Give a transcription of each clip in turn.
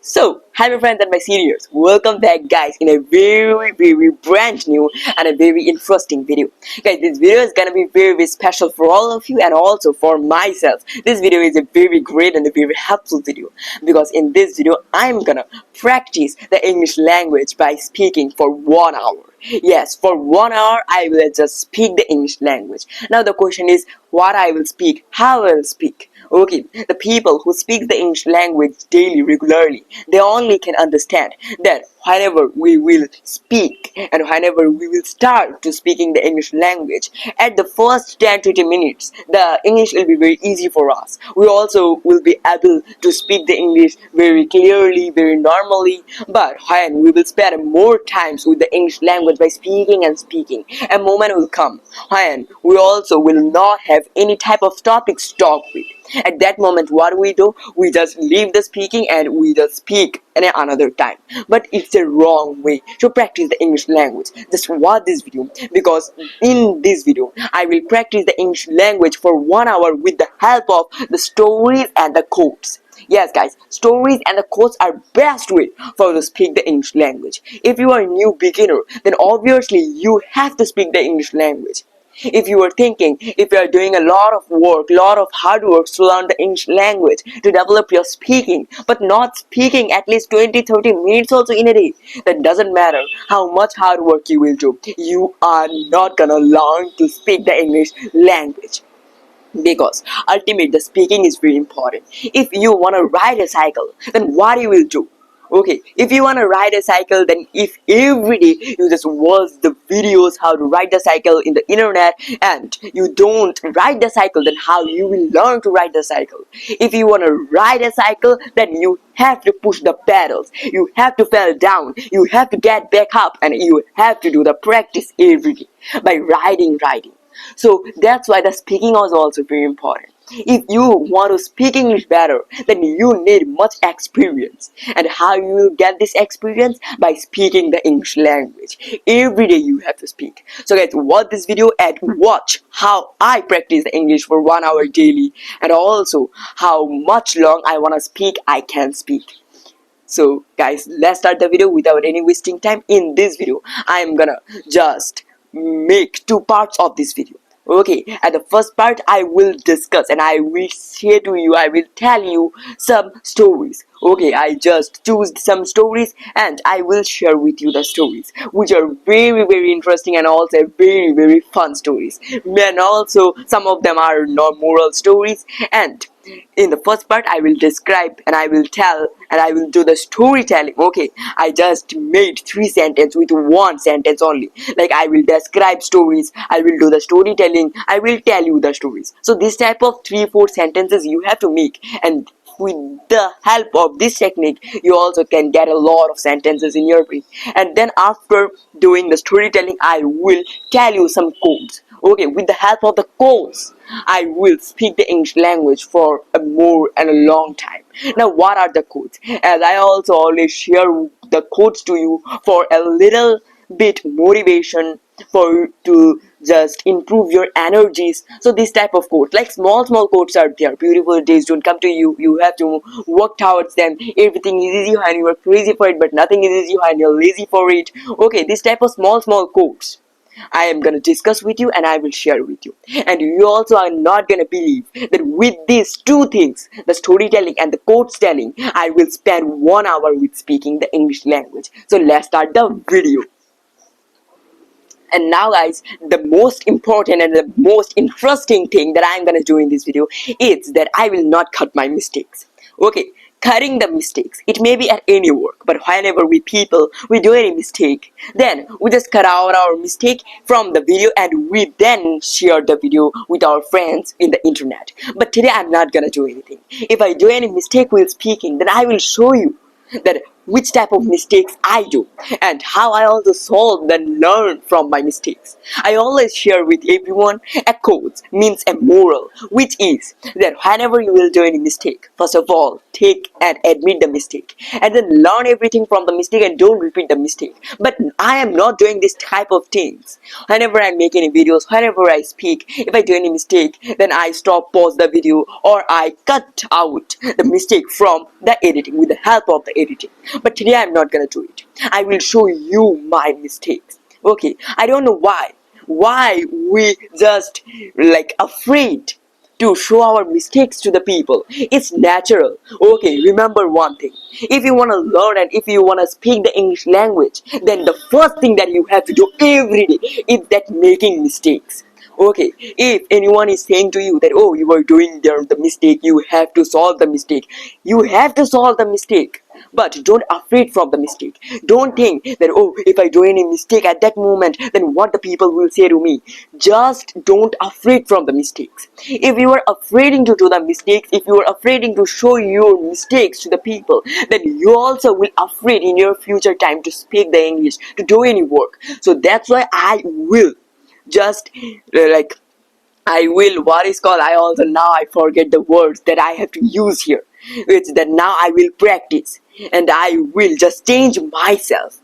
Hi my friends and my seniors, welcome back guys in a very brand new and a very interesting video. Guys, this video is gonna be very special for all of you and also for myself. This video is a very great and a very helpful video because in this video I'm gonna practice the English language by speaking for 1 hour. Yes, for 1 hour I will just speak the English language. Now the question is what I will speak, how I will speak. Okay, the people who speak the English language daily, regularly, they only can understand that whenever we will speak and whenever we will start to speaking the English language, at the first 10-20 minutes, the English will be very easy for us. We also will be able to speak the English very clearly, very normally, but when we will spend more times with the English language by speaking and speaking, a moment will come when we also will not have any type of topics to talk with. At that moment, what do? We just leave the speaking and we just speak in another time. But it's a wrong way to practice the English language. Just watch this video because in this video, I will practice the English language for 1 hour with the help of the stories and the quotes. Yes guys, stories and the quotes are best way for to speak the English language. If you are a new beginner, then obviously you have to speak the English language. If you are thinking, if you are doing a lot of work, lot of hard work to learn the English language, to develop your speaking, but not speaking at least 20-30 minutes also in a day, that doesn't matter how much hard work you will do, you are not gonna learn to speak the English language. Because ultimately the speaking is very important. If you want to ride a cycle, then what you will do? Okay, if you want to ride a cycle, then if every day you just watch the videos how to ride the cycle in the internet and you don't ride the cycle, then how you will learn to ride the cycle? If you want to ride a cycle, then you have to push the pedals, you have to fall down, you have to get back up, and you have to do the practice every day by riding. So that's why the speaking is also very important. If you want to speak English better, then you need much experience. And how you will get this experience? By speaking the English language. Every day you have to speak. So guys, watch this video and watch how I practice the English for 1 hour daily, and also how much long I want to speak, I can speak. So guys, let's start the video without any wasting time. In this video, I'm gonna just make two parts of this video. Okay, at the first part I will discuss and I will say to you, I will tell you some stories. Okay, I just choose some stories and I will share with you the stories which are very interesting and also very fun stories, and also some of them are not moral stories. And in the first part I will describe and I will tell and I will do the storytelling. Okay, I just made 3 sentences with 1 sentence only. Like I will describe stories, I will do the storytelling, I will tell you the stories. So this type of 3-4 sentences you have to make, and with the help of this technique you also can get a lot of sentences in your brain. And then after doing the storytelling I will tell you some quotes. Okay, with the help of the quotes I will speak the English language for a more and a long time. Now what are the quotes? As I also always share the quotes to you for a little bit motivation, for you to just improve your energies. So this type of quotes, like small quotes are there. Beautiful days don't come to you, you have to work towards them. Everything is easy when you are crazy for it, but nothing is easy when you're lazy for it. Okay, this type of small quotes I am gonna discuss with you and I will share with you. And you also are not gonna believe that with these two things, the storytelling and the quotes telling, I will spend 1 hour with speaking the English language. So let's start the video. And now guys, the most important and the most interesting thing that I'm gonna do in this video is that I will not cut my mistakes. Okay, cutting the mistakes, it may be at any work, but whenever we do any mistake, then we just cut out our mistake from the video and we then share the video with our friends in the internet. But today I'm not gonna do anything. If I do any mistake while speaking, then I will show you that which type of mistakes I do, and how I also solve and learn from my mistakes. I always share with everyone a code, means a moral, which is that whenever you will do any mistake, first of all, take and admit the mistake, and then learn everything from the mistake and don't repeat the mistake. But I am not doing this type of things. Whenever I make any videos, whenever I speak, if I do any mistake, then I stop, pause the video, or I cut out the mistake from the editing with the help of the editing. But today I'm not gonna do it. I will show you my mistakes. Okay, I don't know why we just like afraid to show our mistakes to the people. It's natural. Okay, remember one thing. If you want to learn and if you want to speak the English language, then the first thing that you have to do every day is that making mistakes. Okay, if anyone is saying to you that, oh, you are doing the mistake, you have to solve the mistake, you have to solve the mistake. But don't afraid from the mistake. Don't think that, oh, if I do any mistake at that moment, then what the people will say to me. Just don't afraid from the mistakes. If you are afraid to do the mistakes, if you are afraid to show your mistakes to the people, then you also will afraid in your future time to speak the English, to do any work. So that's why I will just like I will, what is called, I also now I forget the words that I have to use here. It's that now I will practice and I will just change myself.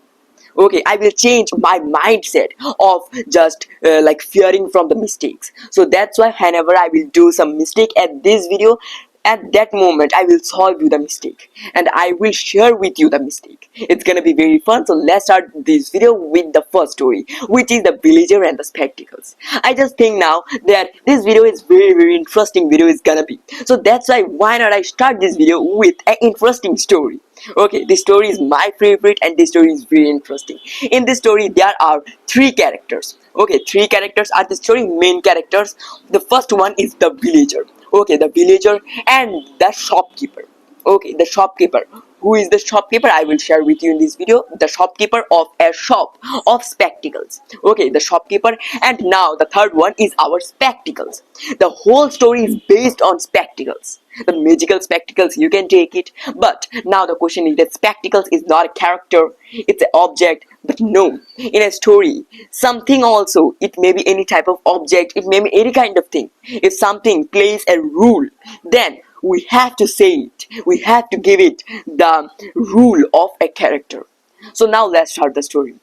Okay, I will change my mindset of just like fearing from the mistakes. So that's why whenever I will do some mistake at this video, at that moment I will solve you the mistake and I will share with you the mistake. It's gonna be very fun. So let's start this video with the first story, which is the villager and the spectacles. I just think now that this video is very interesting video is gonna be. So that's why not I start this video with an interesting story. Okay, this story is my favorite and this story is very interesting. In this story there are three characters. Okay, three characters are the story main characters. The first one is the villager. Okay, the villager and the shopkeeper. Okay, the shopkeeper. Who is the shopkeeper? I will share with you in this video. The shopkeeper of a shop of spectacles. Okay, the shopkeeper. And now the third one is our spectacles. The whole story is based on spectacles. The magical spectacles, you can take it. But now the question is that spectacles is not a character, it's an object. But no, in a story, something also, it may be any type of object, it may be any kind of thing. If something plays a role, then we have to say it. We have to give it the rule of a character. So now let's start the story.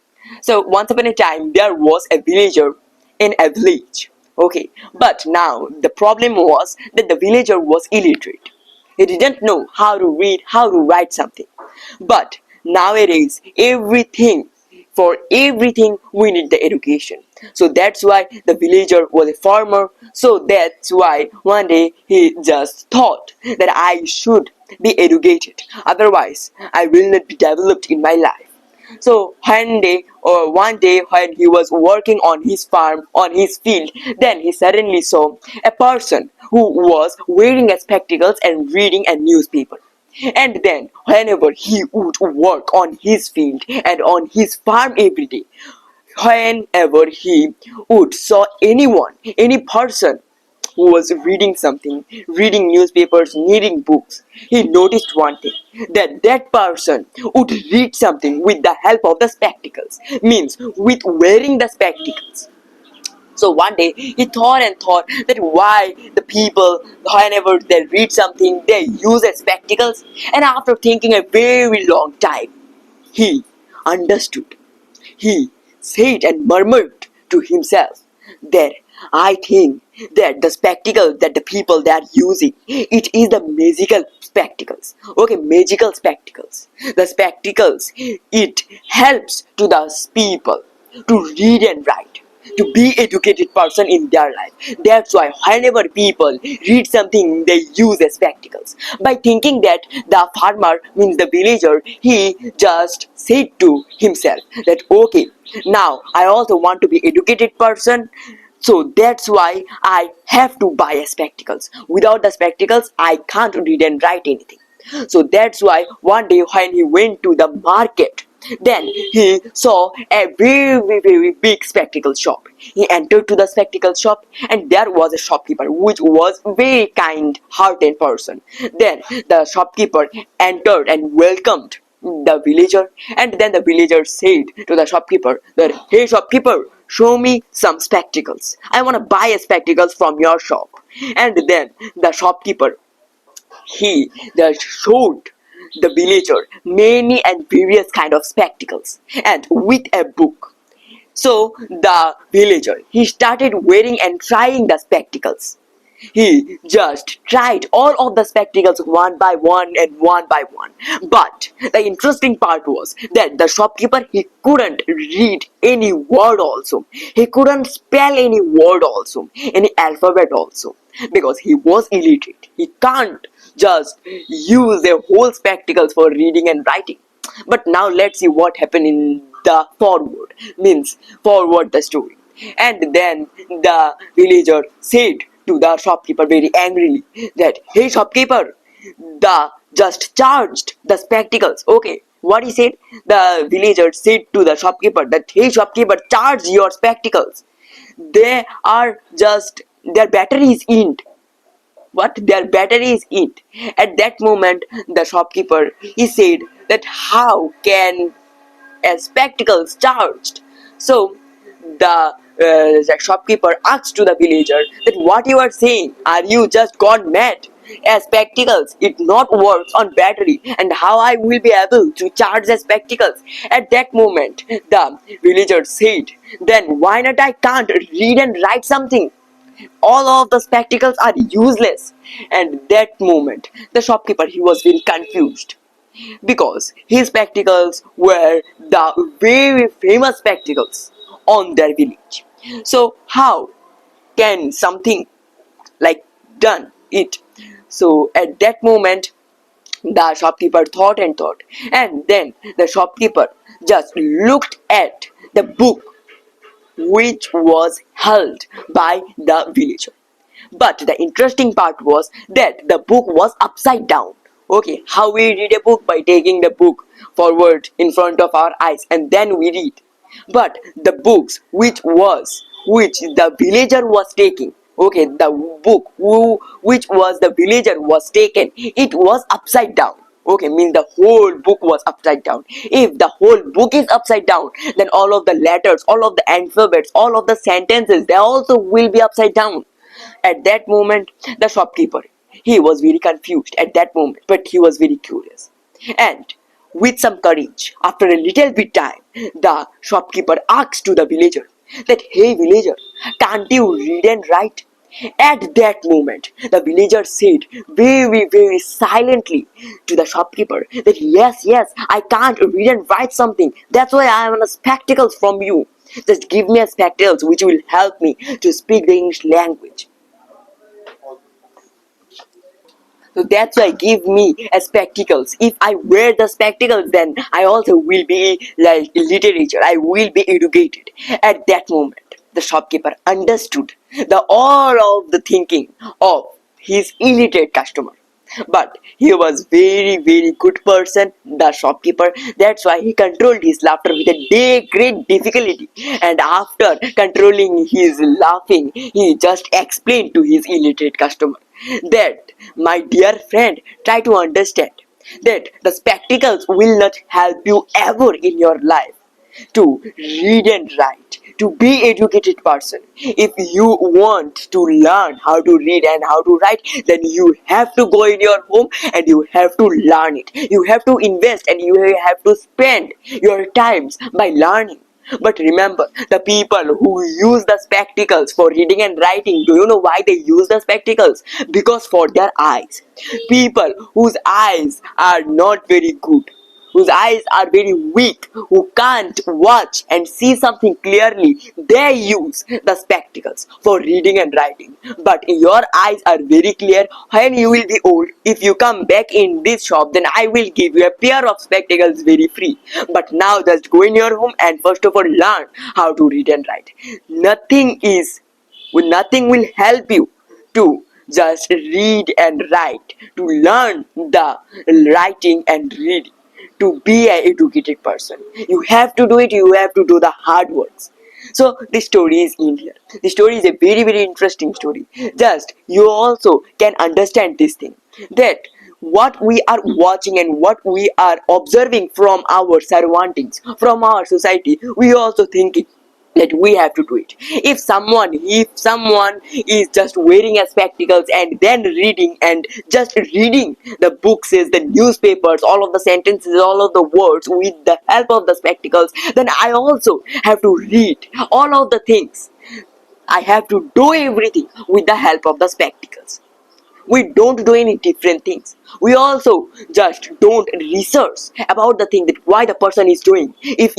So once upon a time, there was a villager in a village. Okay, but now the problem was that the villager was illiterate. He didn't know how to read, how to write something. But nowadays, for everything we need the education. So that's why the villager was a farmer. So that's why one day he just thought that I should be educated. Otherwise, I will not be developed in my life. So one day when he was working on his farm, on his field, then he suddenly saw a person who was wearing a spectacles and reading a newspaper. And then whenever he would work on his field and on his farm every day, whenever he would saw anyone, any person who was reading something, reading newspapers, reading books, he noticed one thing, that that person would read something with the help of the spectacles, means with wearing the spectacles. So one day he thought and thought that why the people, whenever they read something, they use a spectacles. And after thinking a very long time, he understood. He said and murmured to himself that I think that the spectacles that the people they are using, it is the magical spectacles. Okay, magical spectacles. The spectacles, it helps to the people to read and write, to be educated person in their life. That's why whenever people read something, they use the spectacles. By thinking that, the farmer, means the villager, he just said to himself that okay, now I also want to be educated person. So that's why I have to buy a spectacles. Without the spectacles, I can't read and write anything. So that's why one day when he went to the market, then he saw a very big spectacle shop. He entered to the spectacle shop and there was a shopkeeper which was very kind hearted person. Then the shopkeeper entered and welcomed the villager. And then the villager said to the shopkeeper that, hey shopkeeper, show me some spectacles. I want to buy a spectacles from your shop. And then the shopkeeper, he just showed the villager many and various kind of spectacles and with a book. So the villager, he started wearing and trying the spectacles. He just tried all of the spectacles one by one and one by one. But the interesting part was that the shopkeeper, he couldn't read any word also. He couldn't spell any word also, any alphabet also, because he was illiterate. He can't just use their whole spectacles for reading and writing. But now let's see what happened in the forward, means forward the story. And then the villager said to the shopkeeper very angrily that, hey shopkeeper, the just charged the spectacles. Okay, what he said? The villager said to the shopkeeper that, hey shopkeeper, charge your spectacles. They are just, their battery is in. What? Their battery is in. At that moment, the shopkeeper, he said that, how can a spectacles charged? So the shopkeeper asked to the villager that, what you are saying? Are you just gone mad? A spectacles, it not works on battery, and how I will be able to charge the spectacles? At that moment, the villager said, then why not I can't read and write something? All of the spectacles are useless. And that moment, the shopkeeper, he was very confused, because his spectacles were the very famous spectacles on their village. So how can something like done it? So at that moment, the shopkeeper thought and thought, and then the shopkeeper just looked at the book which was held by the villager. But the interesting part was that the book was upside down. Okay, how we read a book? By taking the book forward in front of our eyes and then we read. But the books which the villager was taking, okay, the book which was the villager was taken, it was upside down. Okay, means the whole book was upside down. If the whole book is upside down, then all of the letters, all of the alphabets, all of the sentences, they also will be upside down. At that moment, the shopkeeper, he was very confused at that moment, but he was very curious. And with some courage, after a little bit time, the shopkeeper asked to the villager that, hey villager, can't you read and write? At that moment, the villager said very, very silently to the shopkeeper that, yes, I can't read and write something. That's why I want spectacles from you. Just give me a spectacles which will help me to speak the English language. So that's why give me a spectacles. If I wear the spectacles, then I also will be like literature. I will be educated. At that moment, the shopkeeper understood the all of the thinking of his illiterate customer. But he was very, very good person, the shopkeeper. That's why he controlled his laughter with a great difficulty. And after controlling his laughing, he just explained to his illiterate customer that, my dear friend, try to understand that the spectacles will not help you ever in your life to read and write, to be educated person. If you want to learn how to read and how to write, then you have to go in your home and you have to learn it. You have to invest and you have to spend your times by learning. But remember, the people who use the spectacles for reading and writing, do you know why they use the spectacles? Because for their eyes. People whose eyes are not very good, whose eyes are very weak, who can't watch and see something clearly, they use the spectacles for reading and writing. But your eyes are very clear. When you will be old, if you come back in this shop, then I will give you a pair of spectacles very free. But now just go in your home and first of all learn how to read and write. Nothing will help you to just read and write, to learn the writing and reading, to be an educated person. You have to do it, you have to do the hard works. So the story is in here. The story is a very, very interesting story. Just you also can understand this thing, that what we are watching and what we are observing from our surroundings, from our society, we also think that we have to do it. If someone is just wearing a spectacles and then reading and just reading the books, is the newspapers, all of the sentences, all of the words with the help of the spectacles, then I also have to read all of the things. I have to do everything with the help of the spectacles. We don't do any different things. We also just don't research about the thing that why the person is doing. If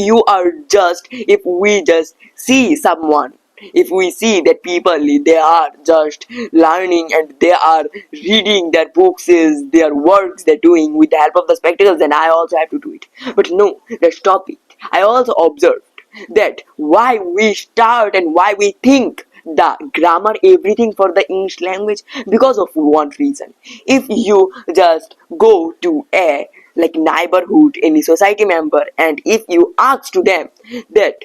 we just see someone, if we see that people, they are just learning and they are reading their books, is their works they're doing with the help of the spectacles, then I also have to do it. But no, let's stop it. I also observed that why we start and why we think the grammar everything for the English language, because of one reason. If you just go to a like neighborhood, any society member, and if you ask to them that,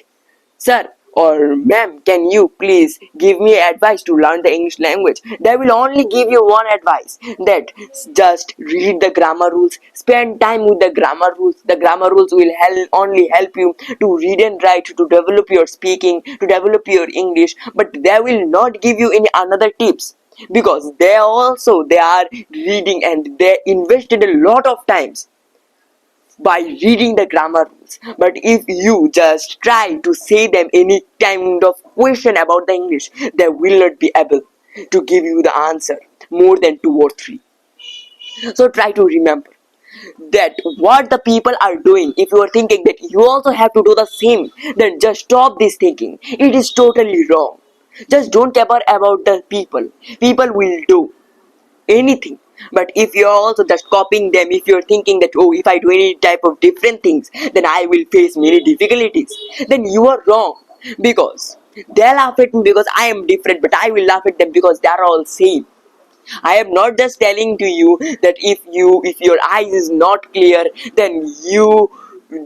sir or ma'am, can you please give me advice to learn the English language, they will only give you one advice, that just read the grammar rules, spend time with the grammar rules. The grammar rules will only help you to read and write, to develop your speaking, to develop your English, but they will not give you any another tips, because they are reading and they invested a lot of times by reading the grammar rules. But if you just try to say them any kind of question about the English, they will not be able to give you the answer more than two or three. So try to remember that what the people are doing. If you are thinking that you also have to do the same, then just stop this thinking. It is totally wrong. Just don't care about the people. People will do anything. But if you're also just copying them, if you're thinking that, oh, if I do any type of different things, then I will face many difficulties, then you are wrong. Because they laugh at me because I am different, but I will laugh at them because they are all same. I am not just telling to you that if your eyes is not clear, then you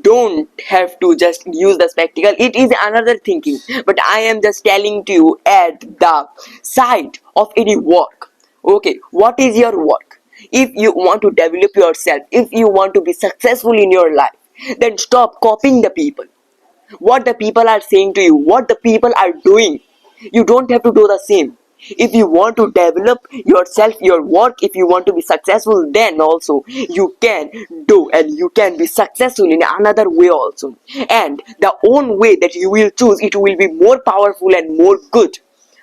don't have to just use the spectacle. It is another thinking. But I am just telling to you at the side of any work. Okay, what is your work? If you want to develop yourself, if you want to be successful in your life, then stop copying the people. What the people are saying to you, what the people are doing, you don't have to do the same. If you want to develop yourself, your work, if you want to be successful, then also you can do and you can be successful in another way also. And the own way that you will choose, it will be more powerful and more good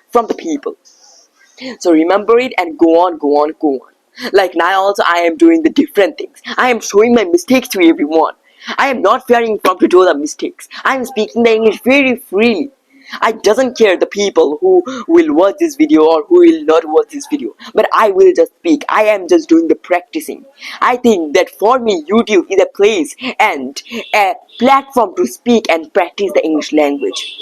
from the people. So remember it and go on, go on, go on. Like now also I am doing the different things. I am showing my mistakes to everyone. I am not fearing from to do the mistakes. I am speaking the English very freely. I doesn't care the people who will watch this video or who will not watch this video. But I will just speak. I am just doing the practicing. I think that for me YouTube is a place and a platform to speak and practice the English language.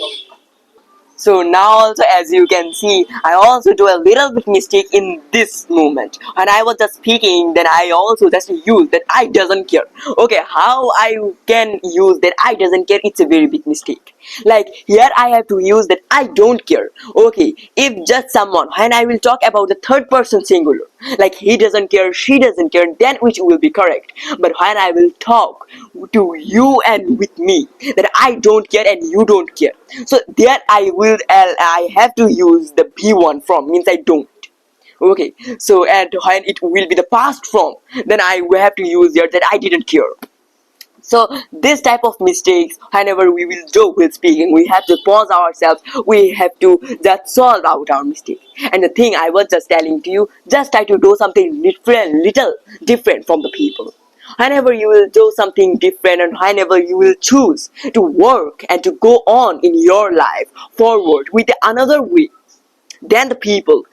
So now also, as you can see, I also do a little bit mistake in this moment. When I was just speaking, then I also just use that I doesn't care. Okay, how I can use that I doesn't care, it's a very big mistake. Like here I have to use that I don't care. Okay, if just someone, when I will talk about the third person singular, like he doesn't care, she doesn't care, then which will be correct. But when I will talk to you and with me, that I don't care and you don't care, so there I have to use the be1 from, means I don't. Okay, so and when it will be the past form, then I will have to use here that I didn't care. So this type of mistakes, whenever we will do with speaking, we have to pause ourselves, we have to just solve out our mistake. And the thing I was just telling to you, just try to do something different, little different from the people. Whenever you will do something different and whenever you will choose to work and to go on in your life forward with another way than the people,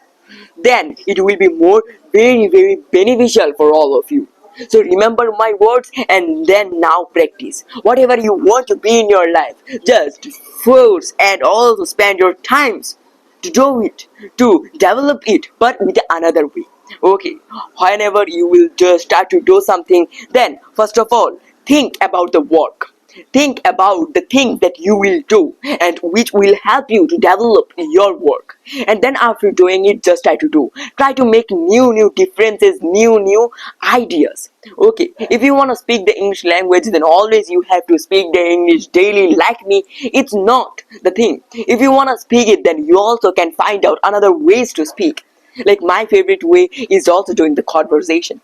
then it will be more very beneficial for all of you. So remember my words and then now practice. Whatever you want to be in your life, just force and also spend your times to do it, to develop it, but with another way. Okay, whenever you will just start to do something, then first of all, think about the work. Think about the things that you will do and which will help you to develop your work. And then after doing it, just try to make new differences, new ideas. Okay, if you want to speak the English language, then always you have to speak the English daily like me. It's not the thing. If you want to speak it, then you also can find out another ways to speak. Like my favorite way is also doing the conversation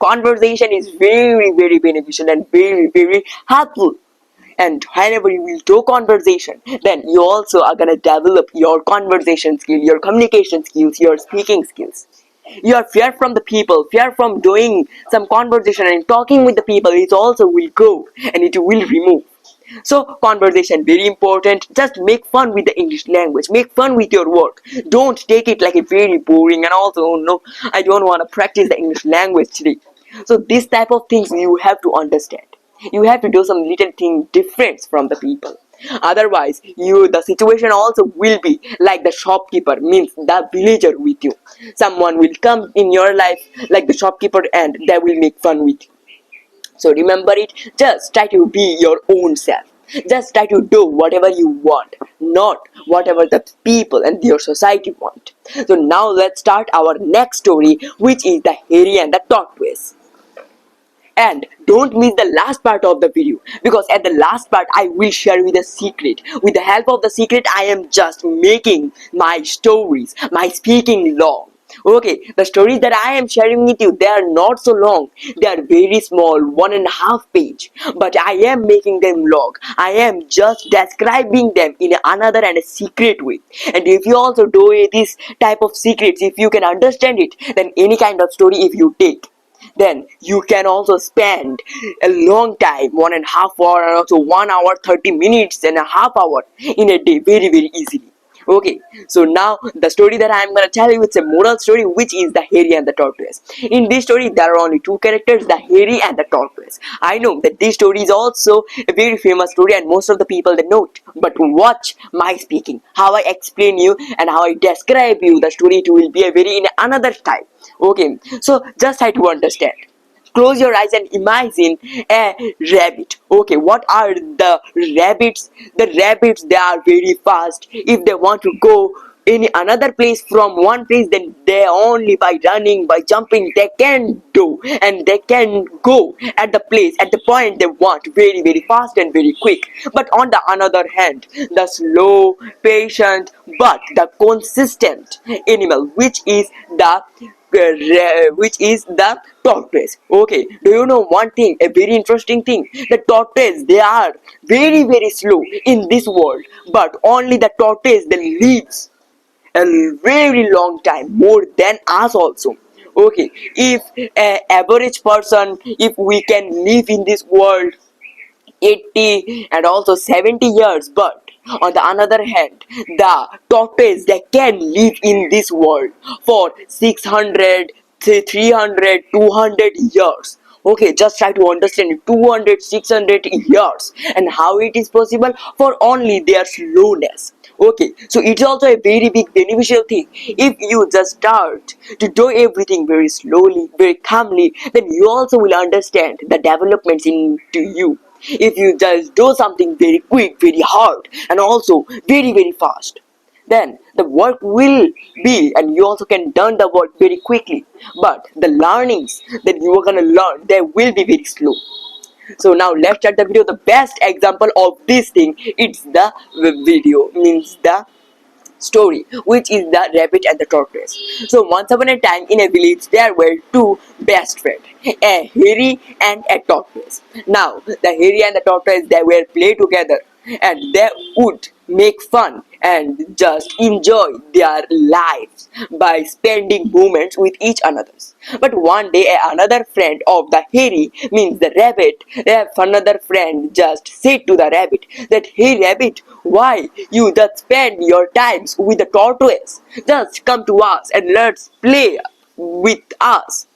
is very beneficial and very helpful. And whenever you will do conversation, then you also are gonna develop your conversation skill, your communication skills, your speaking skills. You are fear from the people, fear from doing some conversation and talking with the people, it also will go and it will remove. So conversation very important. Just make fun with the English language, make fun with your work. Don't take it like a very boring and also, oh no, I don't want to practice the English language today. So this type of things you have to understand. You have to do some little thing different from the people. Otherwise you the situation also will be like the shopkeeper, means the villager with you. Someone will come in your life like the shopkeeper and they will make fun with you. So remember it, just try to be your own self. Just try to do whatever you want, not whatever the people and your society want. So now let's start our next story, which is the hairy and the tortoise. And don't miss the last part of the video, because at the last part I will share with a secret. With the help of the secret, I am just making my stories, my speaking long. Okay, the stories that I am sharing with you, they are not so long. They are very small, 1.5 page. But I am making them long. I am just describing them in another and a secret way. And if you also do this type of secrets, if you can understand it, then any kind of story if you take, then you can also spend a long time, 1.5 hour and also 1 hour 30 minutes and a half hour in a day very easily. Okay, so now the story that I'm gonna tell you, it's a moral story, which is the hairy and the tortoise. In this story there are only two characters, the hairy and the tortoise. I know that this story is also a very famous story and most of the people they know it, but watch my speaking, how I explain you and how I describe you the story, it will be a very in another style. Okay, so just try to understand. Close your eyes and imagine a rabbit. Okay, what are the rabbits? The rabbits, they are very fast. If they want to go in another place from one place, then they only by running, by jumping, they can do and they can go at the place, at the point they want, very fast and very quick. But on the another hand, the slow, patient, but the consistent animal, which is the tortoise. Okay, do you know one thing, a very interesting thing? The tortoise, they are very slow in this world, but only the tortoise that lives a very long time, more than us also. Okay, if an average person, if we can live in this world 80 and also 70 years, but on the other hand, the tortoise, they can live in this world for 600, 300, 200 years. Okay, just try to understand it, 200, 600 years, and how it is possible for only their slowness. Okay, so it's also a very big beneficial thing. If you just start to do everything very slowly, very calmly, then you also will understand the developments into you. If you just do something very quick, very hard, and also very fast, then the work will be, and you also can done the work very quickly, but the learnings that you are gonna learn, they will be very slow. So now let's start the video. The best example of this thing, it's the video, means the story, which is the rabbit and the tortoise. So once upon a time in a village there were two best friends, a hairy and a tortoise. Now the hairy and the tortoise, they were play together and they would make fun and just enjoy their lives by spending moments with each other. But one day another friend of the hairy, means the rabbit, another friend just said to the rabbit that, hey rabbit, why you just spend your times with the tortoise? Just come to us and let's play with us.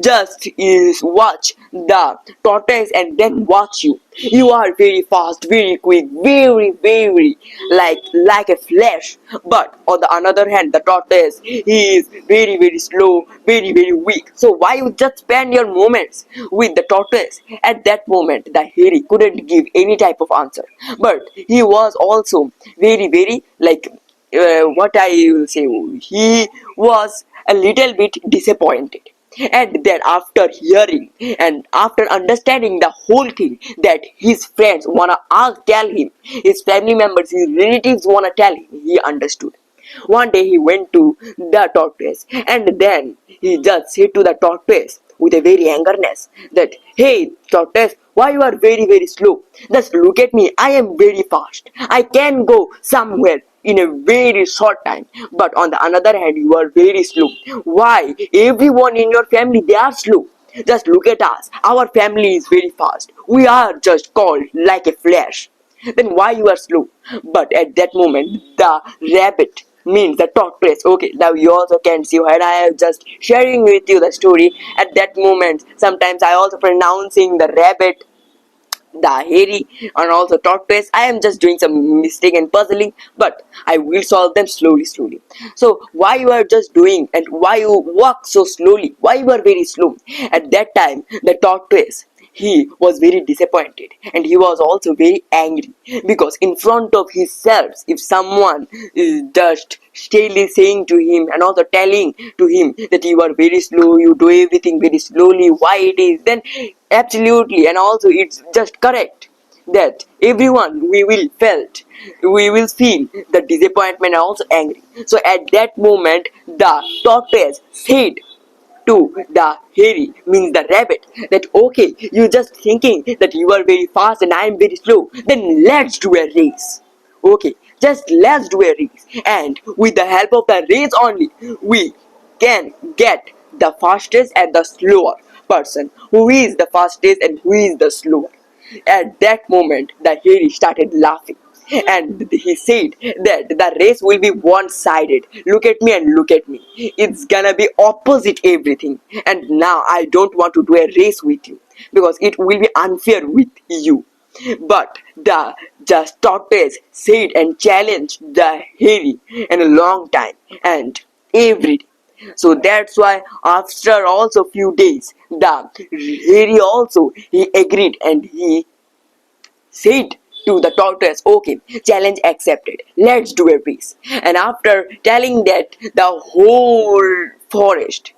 just is watch the tortoise and then watch you. You are very fast, very quick, very like a flash. But on the other hand, the tortoise, he is very slow, very weak. So why you just spend your moments with the tortoise? At that moment, the hare couldn't give any type of answer, but he was also very what I will say, he was a little bit disappointed. And then after hearing and after understanding the whole thing that his friends wanna tell him, his family members, his relatives wanna tell him, he understood. One day he went to the tortoise and then he just said to the tortoise with a very angerness that, hey tortoise, why you are very slow? Just look at me, I am very fast. I can go somewhere in a very short time. But on the other hand, you are very slow. Why? Everyone in your family, they are slow. Just look at us. Our family is very fast. We are just called like a flash. Then why you are slow? But at that moment, the rabbit means the tortoise. Okay, now you also can see when I am just sharing with you the story. At that moment, sometimes I also pronouncing the rabbit, the hairy, and also tortoise. I am just doing some mistake and puzzling, but I will solve them slowly. So why you are just doing and why you walk so slowly? Why you are very slow? At that time, the tortoise, he was very disappointed and he was also very angry because in front of himself, if someone is just steadily saying to him and also telling to him that you are very slow, you do everything very slowly, why it is, then absolutely, and also it's just correct that everyone we will feel the disappointment and also angry. So at that moment, the tortoise said to the hairy, means the rabbit, that okay, you just thinking that you are very fast and I am very slow, then let's do a race. Okay, just let's do a race, and with the help of the race only, we can get the fastest and the slower person. Who is the fastest and who is the slower? At that moment, the hare started laughing and he said that the race will be one-sided. Look at me and look at me. It's gonna be opposite everything. And now I don't want to do a race with you because it will be unfair with you. But the just tortoise said and challenged the hare in a long time and every day. So that's why after also few days, the hare also he agreed and he said to the tortoise, okay, challenge accepted, let's do a race. And after telling that, the whole forest,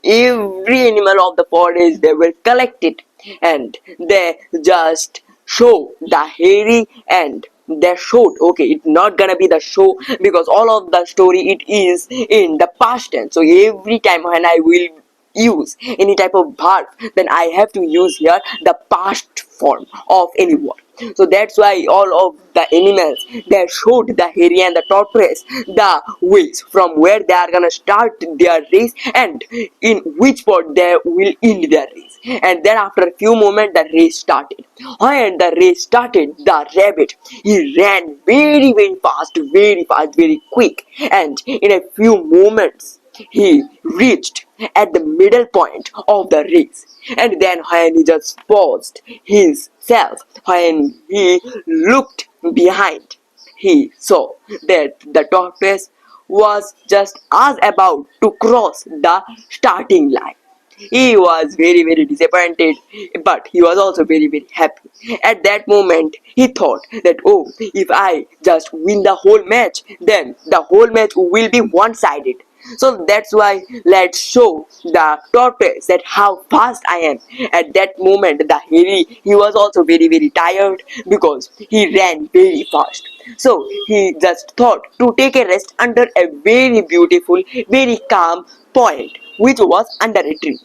every animal of the forest, they were collected and they just show the hairy, and they showed, okay, it's not gonna be the show because all of the story it is in the past tense. So every time when I will use any type of verb, then I have to use here the past form of any word. So that's why all of the animals, they showed the hare and the tortoise the ways from where they are gonna start their race and in which spot they will end their race. And then after a few moments, the race started. When the race started, the rabbit, he ran very fast, very quick, and in a few moments he reached at the middle point of the race. And then when he just paused himself, when he looked behind, he saw that the tortoise was just as about to cross the starting line. He was very disappointed, but he was also very happy. At that moment, he thought that, oh, if I just win the whole match, then the whole match will be one-sided. So that's why let's show the tortoise that how fast I am. At that moment, the hare, he was also very tired because he ran very fast. So he just thought to take a rest under a very beautiful, very calm point, which was under a tree.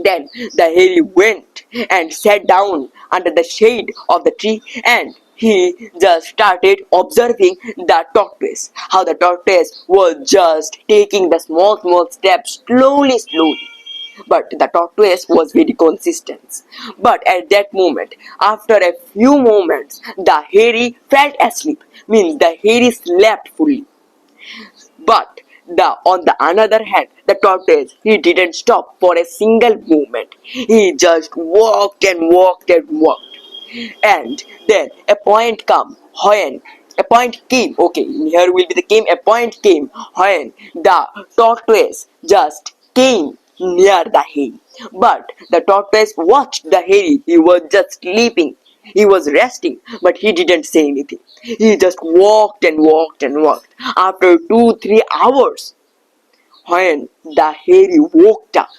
Then the hare went and sat down under the shade of the tree, and he just started observing the tortoise. How the tortoise was just taking the small steps slowly. But the tortoise was very consistent. But at that moment, after a few moments, the hare fell asleep. Means the hare slept fully. But On the another hand, the tortoise, he didn't stop for a single moment. He just walked and walked and walked. And then a point come when a point came. Okay, here will be the game. A point came when the tortoise just came near the hay. But the tortoise watched the hay. He was just sleeping. He was resting, but he didn't say anything. He just walked and walked and walked. After 2-3 hours, when the hairy woke up,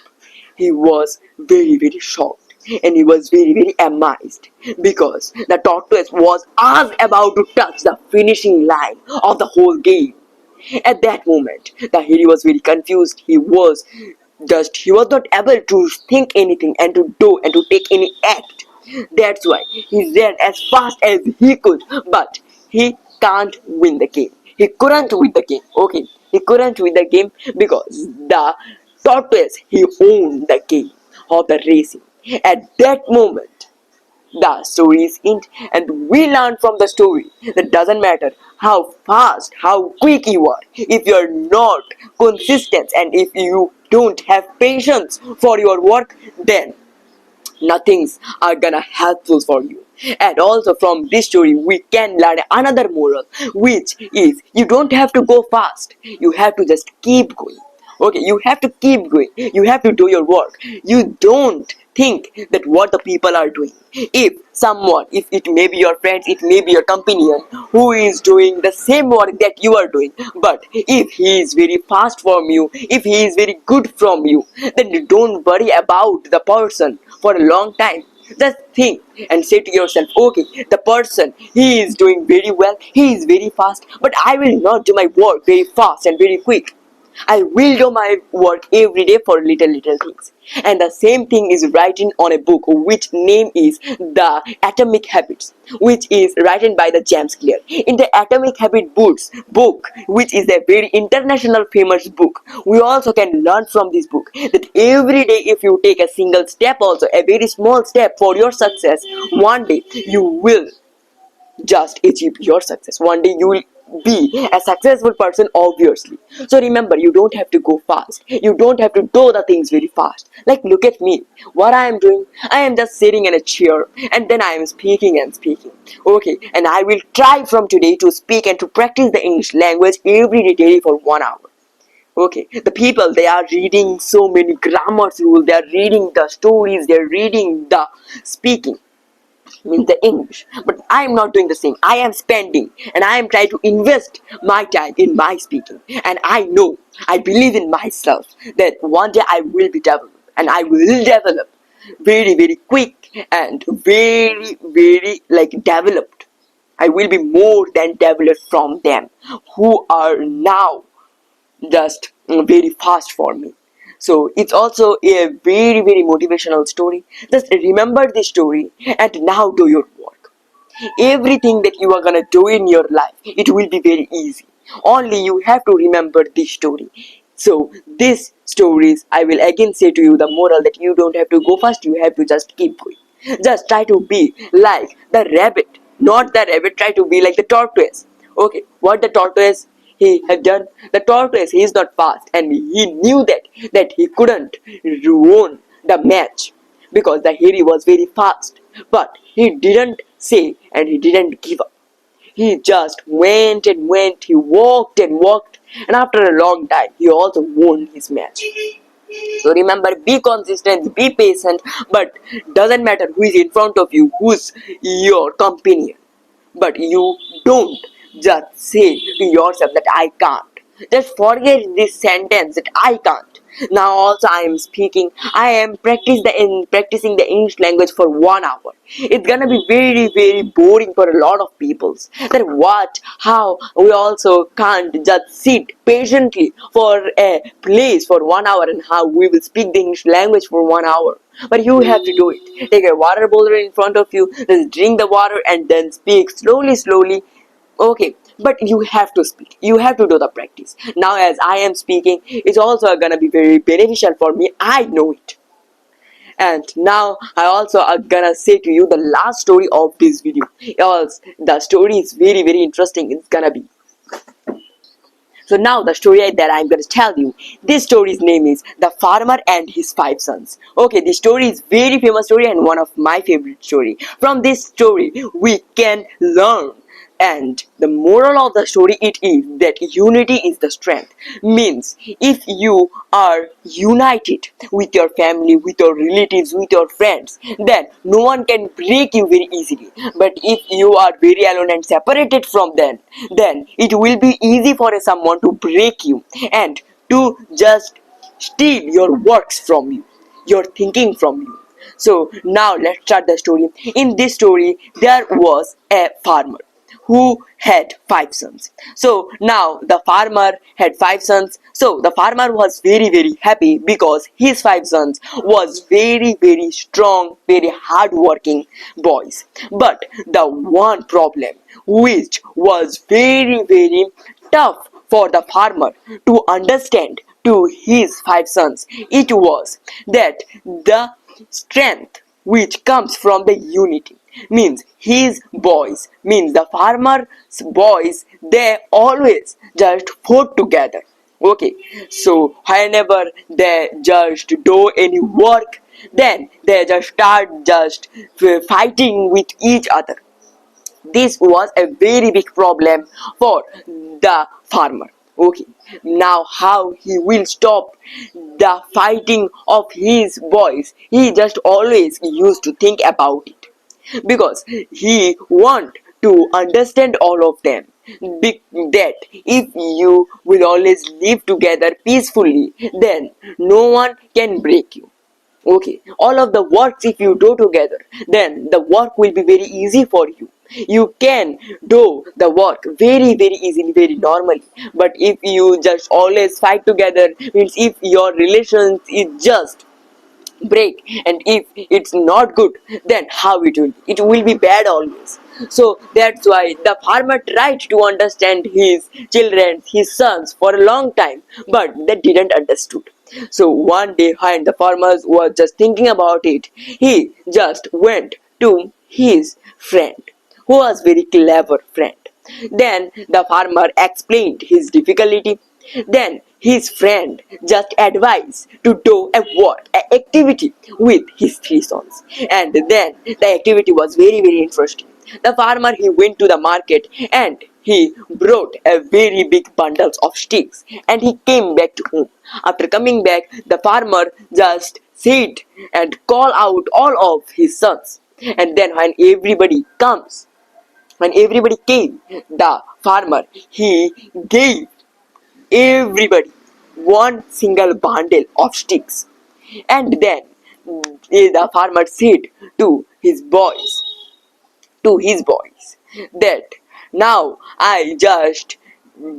he was very, very shocked and he was very, very amazed because the tortoise was as about to touch the finishing line of the whole game. At that moment, the hairy was very confused. He was not able to think anything and to do and to take any act. That's why he ran as fast as he could, but he can't win the game. He couldn't win the game. Okay, he couldn't win the game because the tortoise, he owned the game of the racing. At that moment, the story is end, and we learn from the story that doesn't matter how fast, how quick you are, if you are not consistent and if you don't have patience for your work, then nothing's are gonna helpful for you. And also from this story we can learn another moral, which is you don't have to go fast, you have to just keep going. Okay, you have to keep going, you have to do your work. You don't think that what the people are doing. If someone, if it may be your friends, it may be your companion who is doing the same work that you are doing, but if he is very fast from you, if he is very good from you, then you don't worry about the person for a long time. Just think and say to yourself, okay, the person, he is doing very well, he is very fast, but I will not do my work very fast and very quick. I will do my work every day for little things. And the same thing is written on a book which name is The Atomic Habits, which is written by the James Clear. In the Atomic Habit book, which is a very international famous book, we also can learn from this book that every day if you take a single step, also a very small step for your success, one day you will just achieve your success. One day you will be a successful person, obviously. So remember, you don't have to go fast, you don't have to do the things very fast. Like, look at me, what I am doing, I am just sitting in a chair and then I am speaking and speaking. Okay, and I will try from today to speak and to practice the English language every day daily for 1 hour. Okay, the people, they are reading so many grammar rules, they are reading the stories, they are reading the speaking, means the English. But I am not doing the same. I am spending and I am trying to invest my time in my speaking. And I know, I believe in myself that one day I will be developed and I will develop very, very quick and very, very like developed. I will be more than developed from them who are now just very fast for me. So it's also a very, very motivational story. Just remember this story and now do your work. Everything that you are gonna do in your life, it will be very easy. Only you have to remember this story. So these stories, I will again say to you the moral that you don't have to go fast, you have to just keep going. Just try to be like the rabbit, not the rabbit, try to be like the tortoise. Okay, what the tortoise he had done, the tortoise, he is not fast and he knew that he couldn't ruin the match because the hare was very fast, but he didn't say and he didn't give up. He just went and went, he walked and walked, and after a long time he also won his match. So remember, be consistent, be patient, but doesn't matter who is in front of you, who's your companion, but you don't just say to yourself that I can't. Just forget this sentence that I can't. Now also I am speaking, I am practicing the English language for 1 hour. It's gonna be very, very boring for a lot of people. That what, how we also can't just sit patiently for a place for 1 hour and how we will speak the English language for 1 hour. But you have to do it. Take a water bottle in front of you, just drink the water and then speak slowly, slowly. Okay, but you have to speak, you have to do the practice. Now as I am speaking, it's also gonna be very beneficial for me, I know it. And now I also are gonna say to you the last story of this video. Yes, the story is very, very interesting, it's gonna be. So now the story that I'm going to tell you, this story's name is The Farmer and His Five Sons. Okay, this story is very famous story and one of my favorite story. From this story we can learn, and the moral of the story it is that unity is the strength. Means if you are united with your family, with your relatives, with your friends, then no one can break you very easily. But if you are very alone and separated from them, then it will be easy for someone to break you and to just steal your works from you, your thinking from you. So now let's start the story. In this story there was a farmer who had five sons. So now the farmer had five sons. So the farmer was very happy because his five sons was very strong, very hardworking boys. But the one problem which was very tough for the farmer to understand to his five sons, it was that the strength which comes from the unity. Means his boys, means the farmer's boys, they always just fought together. Okay, so whenever they just do any work, then they just start just fighting with each other. This was a very big problem for the farmer. Okay, now how he will stop the fighting of his boys? He just always used to think about it because he want to understand all of them. That if you will always live together peacefully, then no one can break you. Okay, all of the works if you do together, then the work will be very easy for you. You can do the work very easily, very normally. But if you just always fight together, means if your relations is just break, and if it's not good, then how it will be bad always. So that's why the farmer tried to understand his children, his sons, for a long time, but they didn't understood. So one day when the farmer was just thinking about it, he just went to his friend, who was very clever friend. Then the farmer explained his difficulty. Then his friend just advised to do a work, an activity with his three sons. And then the activity was very interesting. The farmer he went to the market and he brought a very big bundles of sticks and he came back to home. After coming back, the farmer just said and call out all of his sons. And then when everybody came, the farmer he gave everybody one single bundle of sticks. And then the farmer said to his boys that now I just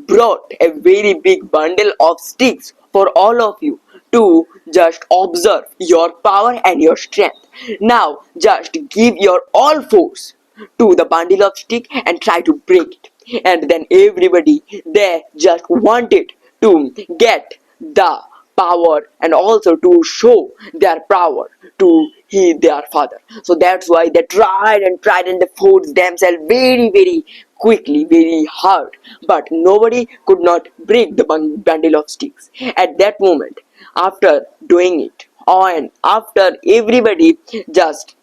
brought a very big bundle of sticks for all of you to just observe your power and your strength. Now just give your all force to the bundle of stick and try to break it. And then everybody they just wanted to get the power and also to show their power to their father. So that's why they tried and they forced themselves very quickly, very hard, but nobody could not break the bundle of sticks. At that moment, after doing it, and after everybody just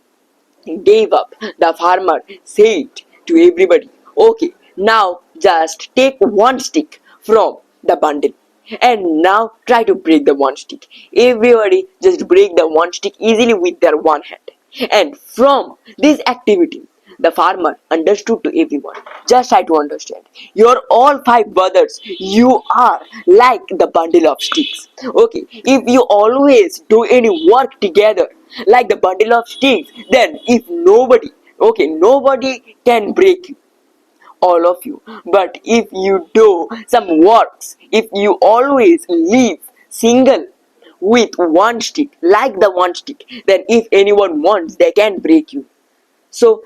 gave up, the farmer said to everybody, okay, now just take one stick from the bundle and now try to break the one stick. Everybody just break the one stick easily with their one hand. And from this activity, the farmer understood to everyone. Just try to understand. You're all five brothers. You are like the bundle of sticks. Okay, if you always do any work together like the bundle of sticks, then if nobody can break you, all of you. But if you do some works, if you always live single with one stick, like the one stick, then if anyone wants, they can break you. So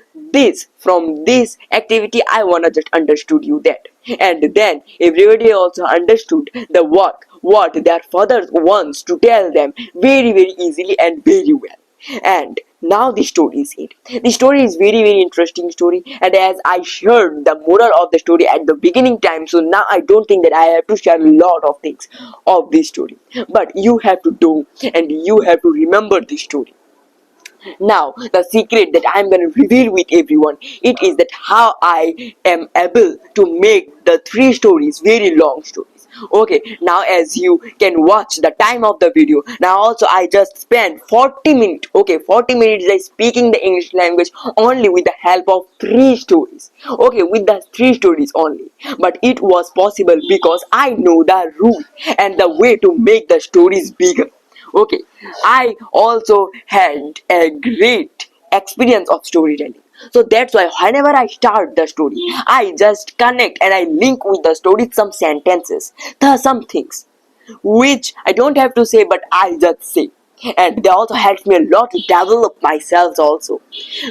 from this activity I wanna just understood you that. And then everybody also understood the work what their father wants to tell them very easily and very well. And Now the story is it. The story is very interesting story, and as I shared the moral of the story at the beginning time, so now I don't think that I have to share a lot of things of this story. But you have to do, and you have to remember this story. Now, the secret that I'm going to reveal with everyone, it is that how I am able to make the three stories very long stories. Okay, now as you can watch the time of the video, now also I just spent 40 minutes, okay, 40 minutes I speaking the English language only with the help of three stories. Okay, with the three stories only. But it was possible because I know the rule and the way to make the stories bigger. Okay, I also had a great experience of storytelling. So that's why whenever I start the story, I just connect and I link with the story some sentences, some things which I don't have to say, but I just say. And they also helped me a lot to develop myself also,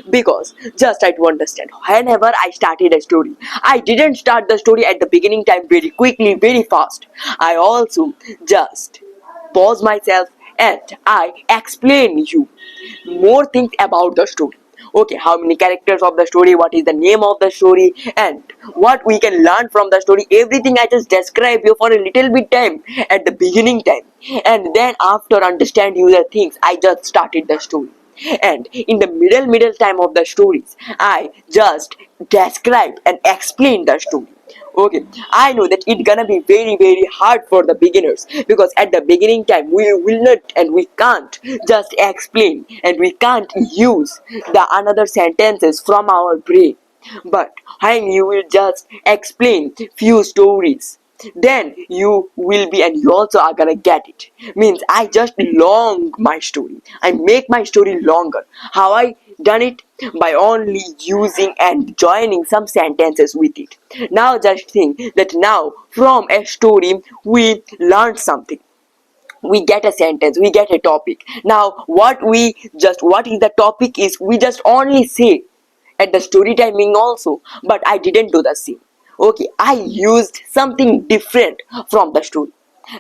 because just try to understand, whenever I started a story, I didn't start the story at the beginning time very quickly, very fast. I also just pause myself and I explain you more things about the story. Okay, how many characters of the story, what is the name of the story, and what we can learn from the story, everything I just describe you for a little bit time at the beginning time. And then after understand you the things, I just started the story. And in the middle time of the stories, I just describe and explain the story. Okay, I know that it's gonna be very hard for the beginners, because at the beginning time we will not and we can't just explain and we can't use the another sentences from our brain. But when you will just explain few stories, then you will be, and you also are gonna get it. Means I just long my story, I make my story longer. How I done it? By only using and joining some sentences with it. Now just think that now from a story we learned something, we get a sentence, we get a topic. Now what is the topic is, we just only say at the story timing also, but I didn't do the same. Okay, I used something different from the story,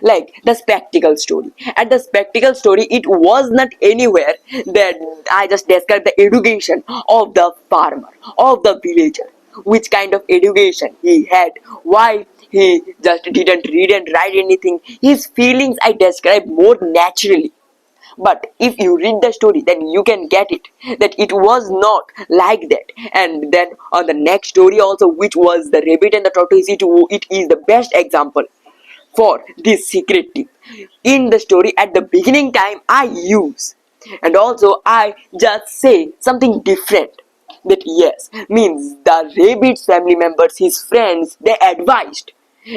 like the spectacle story. At the spectacle story, it was not anywhere that I just described the education of the farmer, of the villager, which kind of education he had, why he just didn't read and write anything, his feelings I describe more naturally. But if you read the story, then you can get it that it was not like that. And then on the next story also, which was the rabbit and the tortoise, it is the best example for this secret tip. In the story at the beginning time I use, and also I just say something different, that yes, means the rabbit's family members, his friends, they advised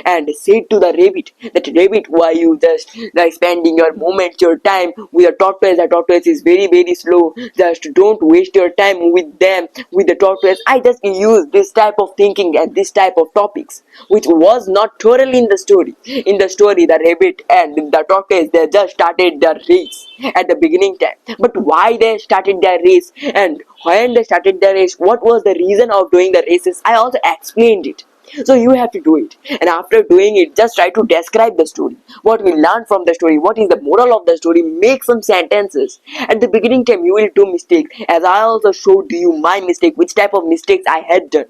and said to the rabbit that, rabbit, why you just like spending your moment, your time with a tortoise? The tortoise is very slow, just don't waste your time with them, with the tortoise. I just use this type of thinking and this type of topics, which was not thoroughly in the story. In the story, the rabbit and the tortoise, they just started their race at the beginning time. But why they started their race, and when they started their race, what was the reason of doing the races, I also explained it. So you have to do it, and after doing it, just try to describe the story, what we learned from the story, what is the moral of the story, make some sentences. At the beginning time you will do mistakes, as I also showed you my mistake, which type of mistakes I had done.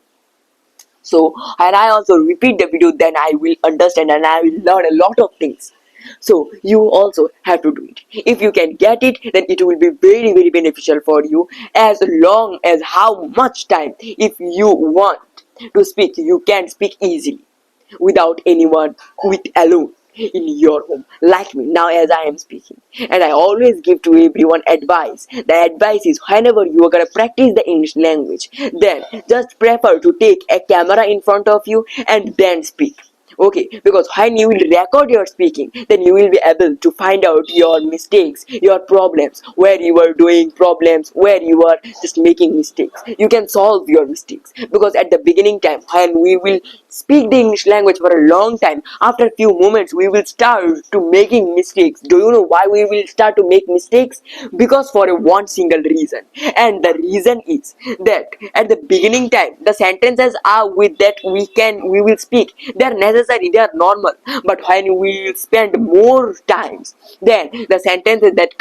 So and I also repeat the video, then I will understand and I will learn a lot of things. So you also have to do it. If you can get it, then it will be very beneficial for you, as long as how much time, if you want to speak, you can speak easily without anyone, with alone in your home, like me now as I am speaking. And I always give to everyone advice. The advice is, whenever you are gonna practice the English language, then just prefer to take a camera in front of you and then speak. Okay, because when you will record your speaking, then you will be able to find out your mistakes, your problems, where you are doing problems, where you are just making mistakes. You can solve your mistakes, because at the beginning time when we will speak the English language for a long time, after a few moments we will start to making mistakes. Do you know why we will start to make mistakes? Because for a one single reason, and the reason is that at the beginning time the sentences are with that we will speak, they are necessary they are normal. But when we spend more times, then the sentences that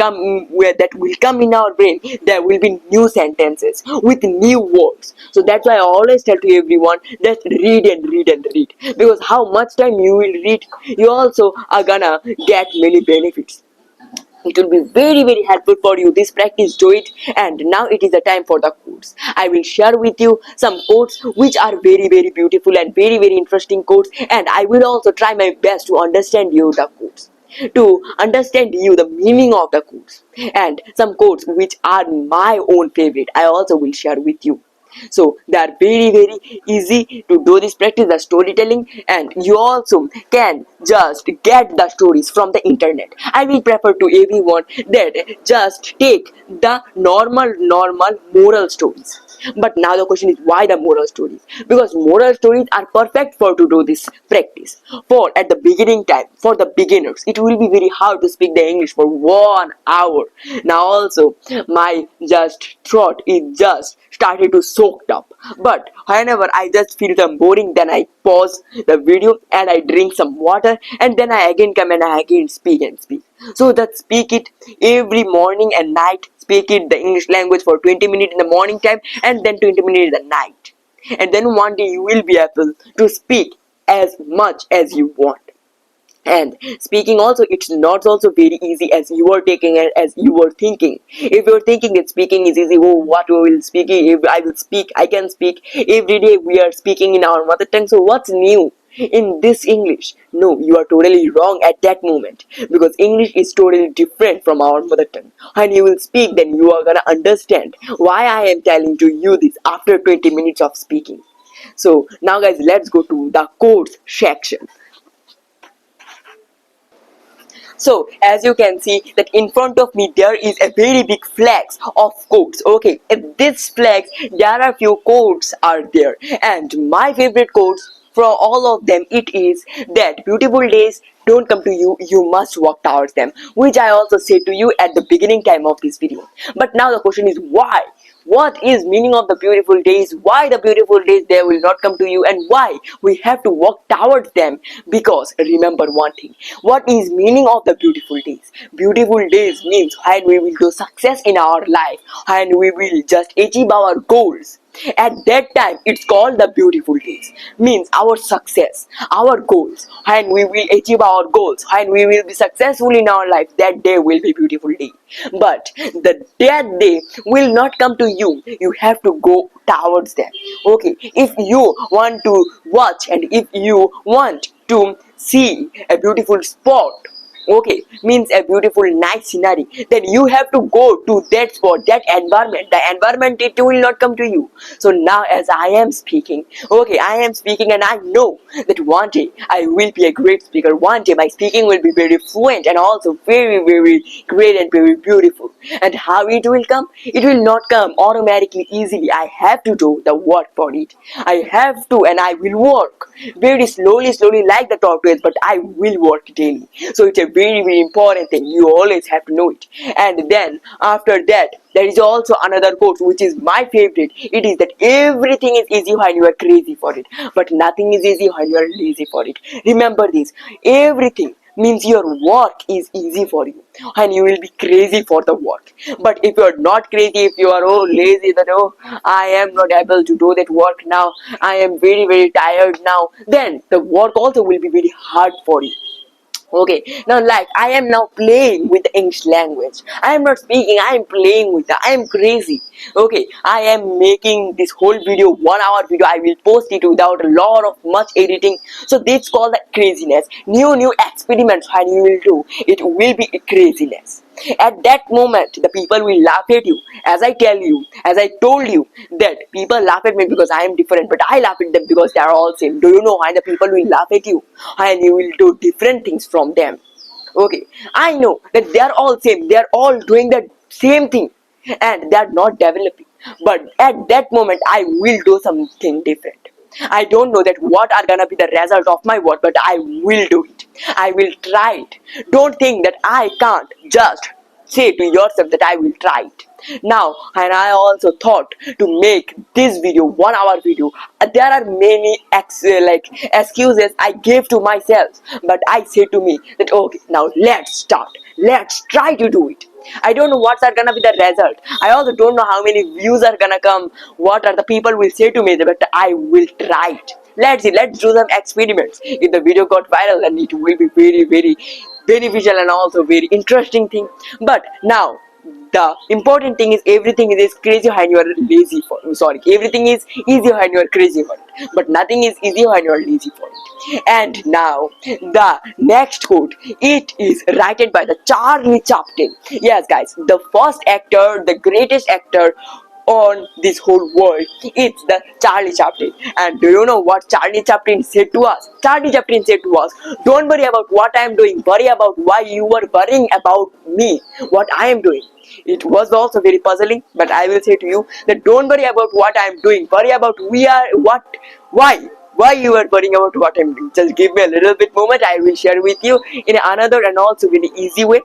will come in our brain, there will be new sentences with new words. So that's why I always tell to everyone, just read and read and read, because how much time you will read, you also are gonna get many benefits. It will be very helpful for you. This practice, do it. And now it is the time for the quotes. I will share with you some quotes which are very beautiful and very interesting quotes, and I will also try my best to understand you the quotes, to understand you the meaning of the quotes, and some quotes which are my own favorite I also will share with you. So they are very easy to do this practice, the storytelling, and you also can just get the stories from the internet. I will prefer to everyone that just take the normal moral stories. But now the question is, why the moral stories? Because moral stories are perfect for to do this practice. For at the beginning time, for the beginners, it will be very hard to speak the English for 1 hour. Now also, my just throat is just started to soaked up. But whenever I just feel them boring, then I pause the video and I drink some water, and then I again come and I again speak and speak. So that speak it every morning and night. Speak it the English language for 20 minutes in the morning time, and then 20 minutes in the night. And then one day you will be able to speak as much as you want. And speaking also, it's not also very easy as you are taking it, as you are thinking. If you're thinking that speaking is easy, oh, what we will speak, if I will speak, I can speak every day, we are speaking in our mother tongue, so what's new in this English? No, you are totally wrong at that moment, because English is totally different from our mother tongue. When you will speak, then you are gonna understand why I am telling to you this after 20 minutes of speaking. So now guys, let's go to the quotes section. So as you can see that in front of me there is a very big flags of quotes. Okay, in this flags there are few quotes are there, and my favorite quotes from all of them, it is that beautiful days don't come to you, you must walk towards them, which I also said to you at the beginning time of this video. But now the question is, why? What is meaning of the beautiful days? Why the beautiful days they will not come to you, and why we have to walk towards them? Because remember one thing, what is meaning of the beautiful days? Beautiful days means when we will do success in our life, when we will just achieve our goals. At that time it's called the beautiful days, means our success, our goals, when we will achieve our goals, when we will be successful in our life, that day will be beautiful day. But that day will not come to you, you have to go towards them. Okay, if you want to watch and if you want to see a beautiful spot, okay, means a beautiful nice scenery, then you have to go to that spot, that environment. The environment, it will not come to you. So now as I am speaking, okay, I am speaking, and I know that one day I will be a great speaker. One day my speaking will be very fluent and also very great and very beautiful. And how it will come? It will not come automatically easily. I have to do the work for it. I have to, and I will work very slowly like the tortoise, but I will work daily. So it's a very important thing, you always have to know it. And then after that, there is also another quote which is my favorite. It is that everything is easy when you are crazy for it, but nothing is easy when you are lazy for it. Remember this, everything means your work is easy for you and you will be crazy for the work. But if you are not crazy, if you are lazy, that I am not able to do that work now, I am very tired now, then the work also will be very hard for you. Okay, now like I am now playing with the English language, I am not speaking, I am playing with that, I am crazy. Okay, I am making this whole video 1 hour video, I will post it without a lot of much editing. So this called the craziness. New experiments when you will do, it will be a craziness. At that moment the people will laugh at you, as I tell you, as I told you, that people laugh at me because I am different, but I laugh at them because they are all same. Do you know why the people will laugh at you and you will do different things from them? Okay, I know that they are all same, they are all doing the same thing and they are not developing, but at that moment I will do something different. I don't know that what are gonna be the result of my work, but I will do it, I will try it. Don't think that I can't, just say to yourself that I will try it. Now, and I also thought to make this video 1 hour video. There are many excuses I gave to myself, but I said to me that okay, now let's start. Let's try to do it. I don't know what are gonna be the result. I also don't know how many views are gonna come. What are the people will say to me, but I will try it. Let's see. Let's do some experiments. If the video got viral, then it will be very, very beneficial and also very interesting thing. But now the important thing is everything is crazy when you are lazy for sorry everything is easy when you are crazy for it, but nothing is easy when you are lazy for it. And now the next quote, it is written by the Charlie Chaplin. Yes guys, the first actor, the greatest actor on this whole world, it's the Charlie Chaplin. And do you know what Charlie Chaplin said to us? Charlie Chaplin said to us, don't worry about what I am doing, worry about why you are worrying about me, what I am doing. It was also very puzzling, but I will say to you that don't worry about what I am doing, worry about why you are worrying about what I'm doing. Just give me a little bit moment, I will share with you in another and also very easy way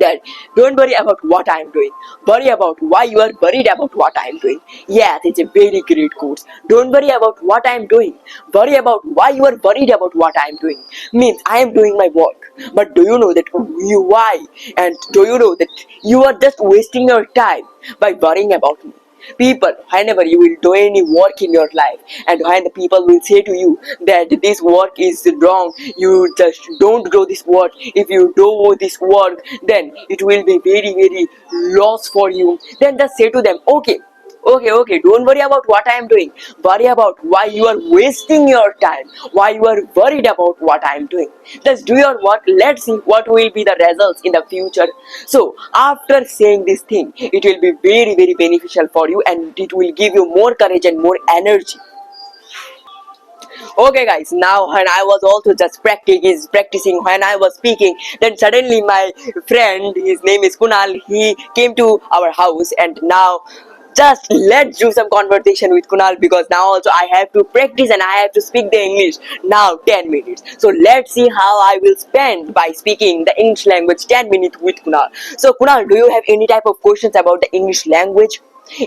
that don't worry about what I am doing, worry about why you are worried about what I am doing. Yes, it's a very great quote. Don't worry about what I am doing, worry about why you are worried about what I am doing. Means I am doing my work, but do you know that you why, and do you know that you are just wasting your time by worrying about me. People, whenever you will do any work in your life, and when the people will say to you that this work is wrong, you just don't do this work. If you do this work, then it will be very, very loss for you. Then just say to them, okay, don't worry about what I am doing, worry about why you are wasting your time, why you are worried about what I am doing. Just do your work, let's see what will be the results in the future. So after saying this thing, it will be very, very beneficial for you, and it will give you more courage and more energy. Okay guys, now when I was also just practicing when I was speaking, then suddenly my friend, his name is Kunal, he came to our house, and now just let's do some conversation with Kunal, because now also I have to practice and I have to speak the English now 10 minutes. So let's see how I will spend by speaking the English language 10 minutes with Kunal. So Kunal, do you have any type of questions about the English language?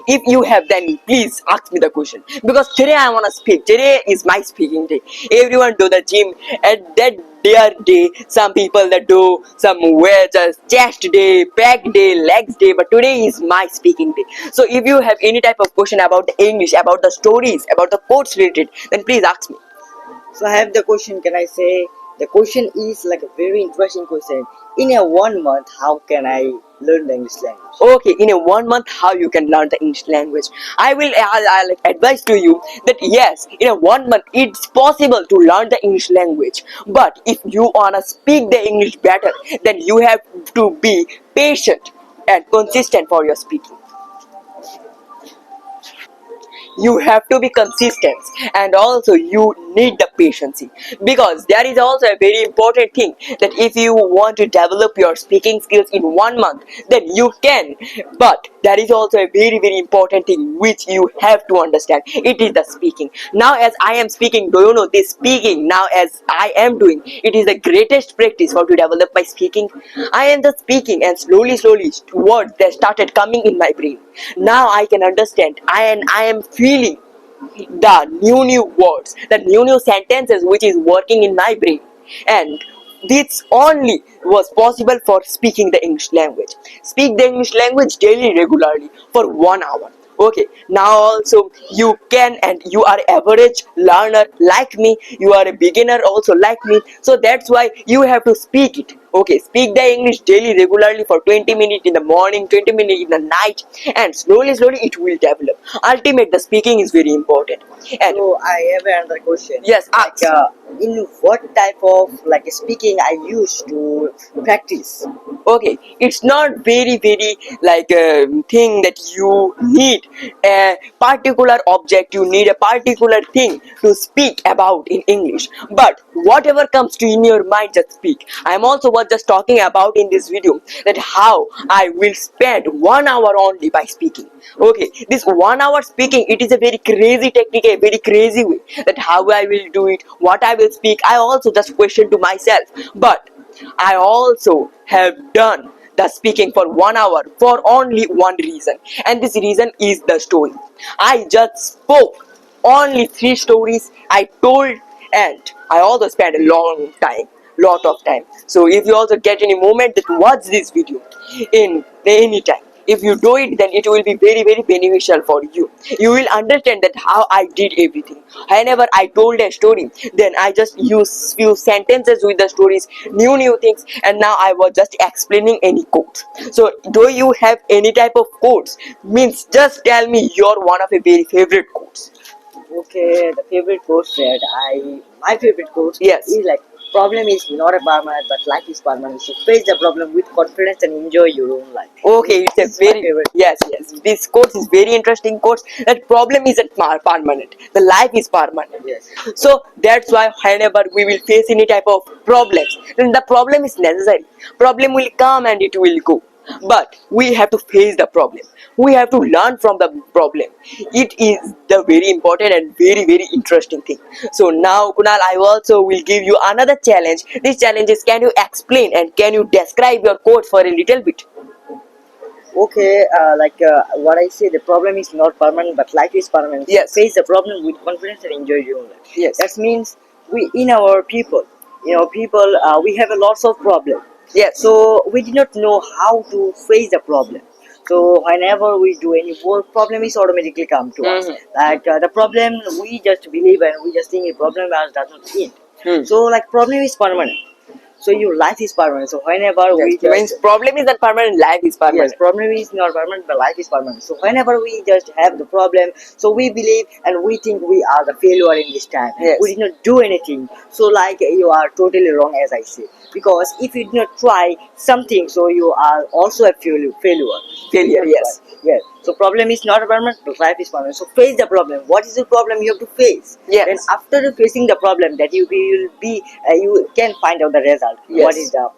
If you have, then please ask me the question, because today I want to speak. Today is my speaking day. Everyone do the gym at that their day. Some people that do some wear just chest day, back day, legs day, but today is my speaking day. So if you have any type of question about the English, about the stories, about the quotes related, then please ask me. So I have the question. Can I say the question is like a very interesting question? In a 1 month, how can I learn the English language? Okay, in a 1 month, how you can learn the English language? I'll advise to you that yes, in a 1 month, it's possible to learn the English language. But if you wanna speak the English better, then you have to be patient and consistent for your speaking. You have to be consistent, and also you need the patience, because there is also a very important thing that if you want to develop your speaking skills in 1 month, then you can. But there is also a very, very important thing which you have to understand. It is the speaking. Now as I am speaking, do you know this speaking now as I am doing, it is the greatest practice for to develop my speaking. I am just speaking, and slowly words that started coming in my brain. Now I can understand, and I am feeling the new words, the new sentences which is working in my brain. And this only was possible for speaking the English language. Speak the English language daily, regularly for 1 hour. Okay, now also you can, and you are average learner like me, you are a beginner also like me, so that's why you have to speak it. Okay, speak the English daily, regularly for 20 minutes in the morning, 20 minutes in the night, and slowly it will develop. Ultimate, the speaking is very important. And So I have another question. yes, Like, ask. in what type of like speaking I used to practice? Okay, it's not very, very like a thing that you need a particular object, you need a particular thing to speak about in English, but whatever comes to in your mind, just speak. I am also was just talking about in this video that how I will spend 1 hour only by speaking. Okay, this 1 hour speaking, it is a very crazy technique, a very crazy way that how I will do it, what I will speak. I also just question to myself, but I also have done the speaking for 1 hour for only one reason, and this reason is the story. I just spoke only 3 stories I told, and I also spent a lot of time. So if you also get any moment that watch this video in any time, if you do it, then it will be very beneficial for you. You will understand that how I did everything. Whenever I told a story, then I just use few sentences with the stories, new things, and now I was just explaining any quotes. So do you have any type of quotes? Means just tell me your one of a very favorite quotes. Okay, the favorite quote that my favorite quote Yes. is like, problem is not a permanent, but life is permanent. So face the problem with confidence and enjoy your own life. Okay, it's This a is my very favorite. yes. This course is very interesting course. That problem isn't permanent. The life is permanent. Yes. So that's why whenever we will face any type of problems, then the problem is necessary. Problem will come and it will go. But we have to face the problem. We have to learn from the problem. It is the very important and very interesting thing. So now, Kunal, I also will give you another challenge. This challenge is, can you explain and can you describe your code for a little bit? Okay, what I say, the problem is not permanent, but life is permanent. Yes. So face the problem with confidence and enjoy your own life. Yes. That means we have a lots of problem. Yes. So we do not know how to face the problem. So whenever we do any work, problem is automatically come to us. Mhm. The problem we just believe and we just think a problem as does not end. So like problem is permanent. So your life is permanent. So whenever we Yes. just Means problem is not permanent, life is permanent. yes, problem is not permanent, but life is permanent. So whenever we just have the problem, so we believe and we think we are the failure in this time. Yes. We did not do anything. So like you are totally wrong, as I say. Because if you did not try something, so you are also a failure. Failure, yes. Yes. So problem is not permanent, but life is permanent. So face the problem. What is the problem you have to face? Yes. Then after facing the problem, that you can find out the result. Yes. What is the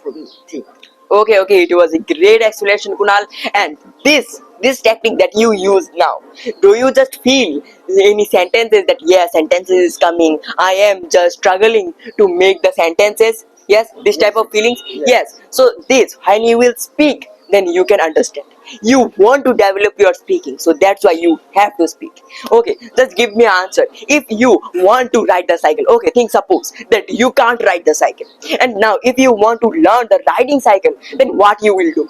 thing? Okay, it was a great explanation, Kunal. And this technique that you use now, do you just feel any sentences that yes, sentences is coming, I am just struggling to make the sentences? Yes, this type of feelings. Yes. So this, when you will speak, then you can understand. You want to develop your speaking, so that's why you have to speak. Okay, just give me an answer. If you want to ride the cycle, okay, think suppose that you can't ride the cycle, and now if you want to learn the riding cycle, then what you will do?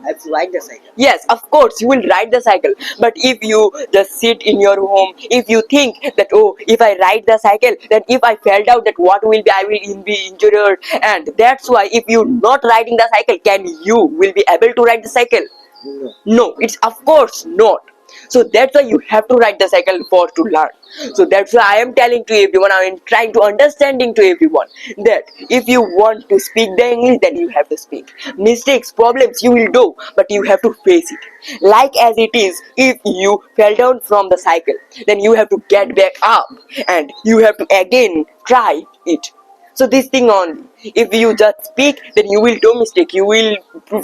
I have to ride the cycle. Yes, of course you will ride the cycle. But if you just sit in your home, if you think that, oh, if I ride the cycle, then if I fell down, that what will be, I will be injured. And that's why if you not riding the cycle, can you will be able to ride the cycle? No. No, it's of course not. So that's why you have to ride the cycle for to learn. So that's why I am telling to everyone, I am trying to understanding to everyone that if you want to speak the English, then you have to speak. Mistakes, problems you will do, but you have to face it. Like as it is, if you fell down from the cycle, then you have to get back up and you have to again try it. So this thing only, if you just speak, then you will do mistake, you will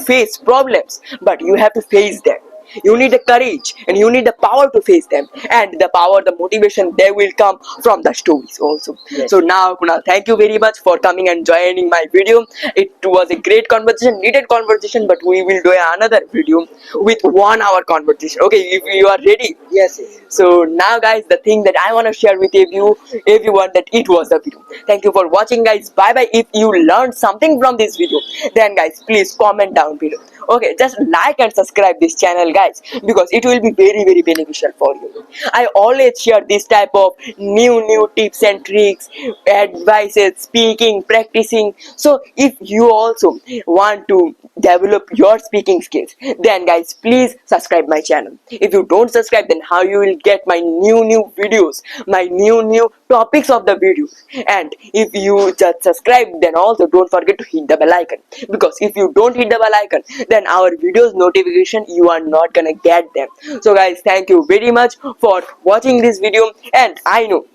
face problems, but you have to face them. You need the courage and you need the power to face them, and the power, the motivation, they will come from the stories also. Yes. So now, Kunal, thank you very much for coming and joining my video. It was a great conversation, needed conversation, but we will do another video with 1 hour conversation. Okay, if you are ready. Yes, yes. So now guys, the thing that I want to share with everyone, that it was the video. Thank you for watching guys. Bye bye. If you learned something from this video, then guys please comment down below. Okay, just like and subscribe this channel guys, because it will be very beneficial for you. I always share this type of new tips and tricks, advices, speaking, practicing. So if you also want to develop your speaking skills, then guys please subscribe my channel. If you don't subscribe, then how you will get my new videos, my new topics of the videos? And if you just subscribe, then also don't forget to hit the bell icon, because if you don't hit the bell icon, then our videos notification you are not gonna get them. So guys, thank you very much for watching this video, and I know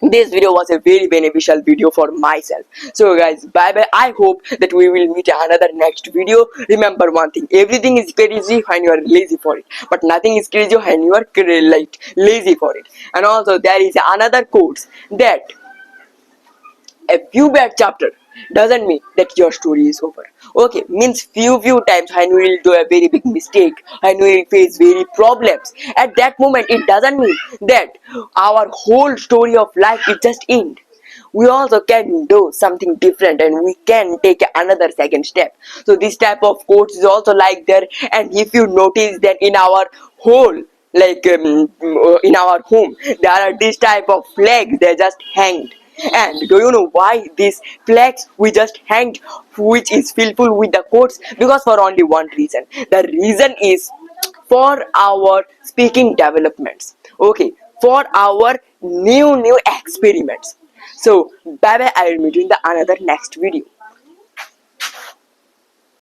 this video was a very beneficial video for myself. So guys, bye bye. I hope that we will meet another next video. Remember one thing, everything is crazy when you are lazy for it, but nothing is crazy when you are lazy for it. And also there is another quote that a few bad chapter doesn't mean that your story is over. Okay, means few times when we will do a very big mistake, and we will face very problems. At that moment, it doesn't mean that our whole story of life is just end. We also can do something different, and we can take another second step. So this type of quotes is also like there. And if you notice that in our whole, like in our home, there are this type of flags, they're just hanged. And do you know why these flags we just hanged, which is filled with the quotes? Because for only one reason. The reason is for our speaking developments. Okay, for our new experiments. So bye bye, I will meet you in the another next video.